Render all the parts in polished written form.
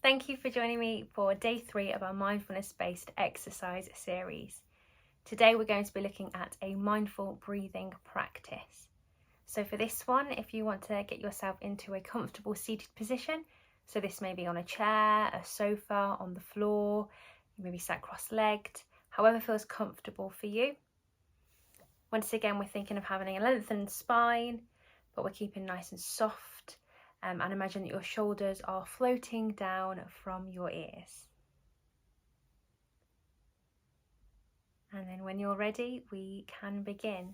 Thank you for joining me for day 3 of our mindfulness-based exercise series. Today we're going to be looking at a mindful breathing practice. So for this one, if you want to get yourself into a comfortable seated position, so this may be on a chair, a sofa, on the floor, you may be sat cross-legged, however feels comfortable for you. Once again, we're thinking of having a lengthened spine, but we're keeping nice and soft. And imagine that your shoulders are floating down from your ears. And then when you're ready, we can begin.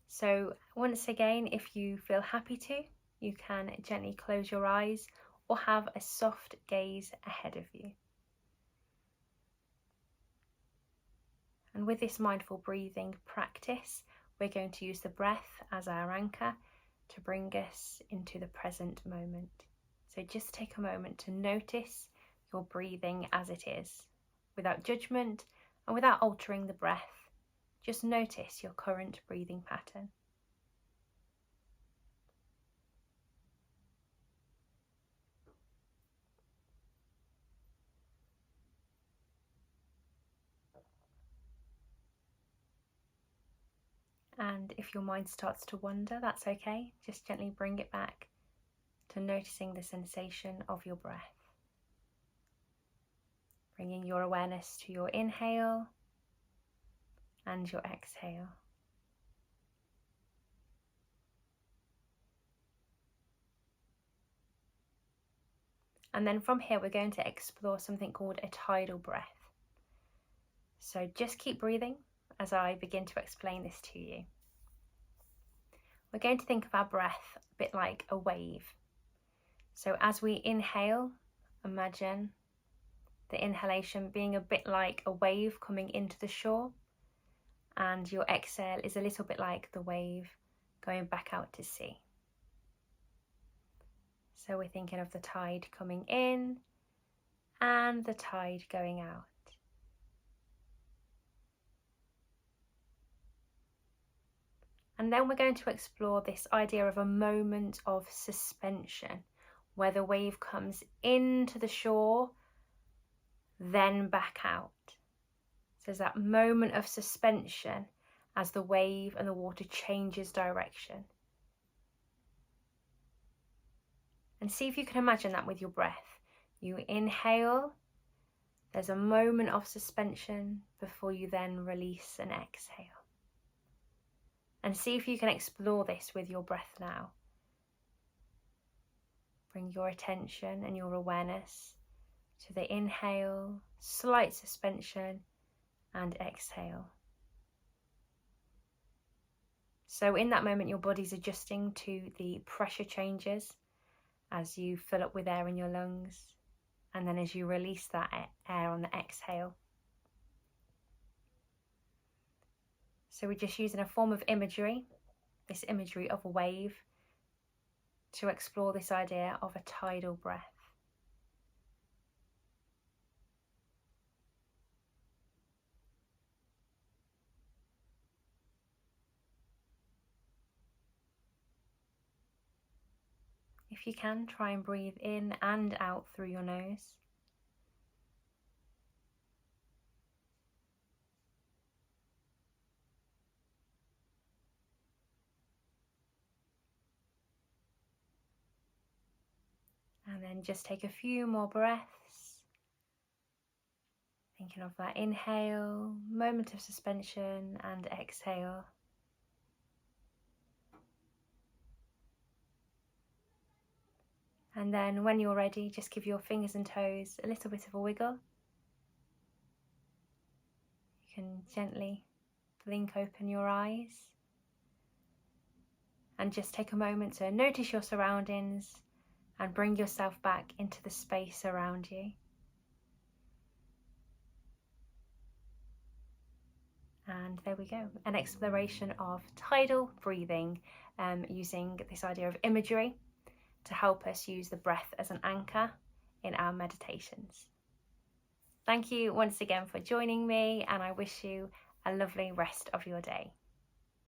So once again, if you feel happy to, you can gently close your eyes or have a soft gaze ahead of you. And with this mindful breathing practice, we're going to use the breath as our anchor to bring us into the present moment. So just take a moment to notice your breathing as it is, without judgment and without altering the breath. Just notice your current breathing pattern. And if your mind starts to wander, that's okay. Just gently bring it back to noticing the sensation of your breath. Bringing your awareness to your inhale and your exhale. And then from here, we're going to explore something called a tidal breath. So just keep breathing as I begin to explain this to you. We're going to think of our breath a bit like a wave. So as we inhale, imagine the inhalation being a bit like a wave coming into the shore, and your exhale is a little bit like the wave going back out to sea. So we're thinking of the tide coming in and the tide going out. And then we're going to explore this idea of a moment of suspension, where the wave comes into the shore, then back out. So there's that moment of suspension as the wave and the water changes direction. And see if you can imagine that with your breath. You inhale, there's a moment of suspension before you then release and exhale. And see if you can explore this with your breath now. Bring your attention and your awareness to the inhale, slight suspension, and exhale. So in that moment, your body's adjusting to the pressure changes as you fill up with air in your lungs, and then as you release that air on the exhale. So we're just using a form of imagery, this imagery of a wave, to explore this idea of a tidal breath. If you can, try and breathe in and out through your nose. And then just take a few more breaths. Thinking of that inhale, moment of suspension, and exhale. And then when you're ready, just give your fingers and toes a little bit of a wiggle. You can gently blink open your eyes. And just take a moment to notice your surroundings and bring yourself back into the space around you. And there we go, an exploration of tidal breathing using this idea of imagery to help us use the breath as an anchor in our meditations. Thank you once again for joining me, and I wish you a lovely rest of your day.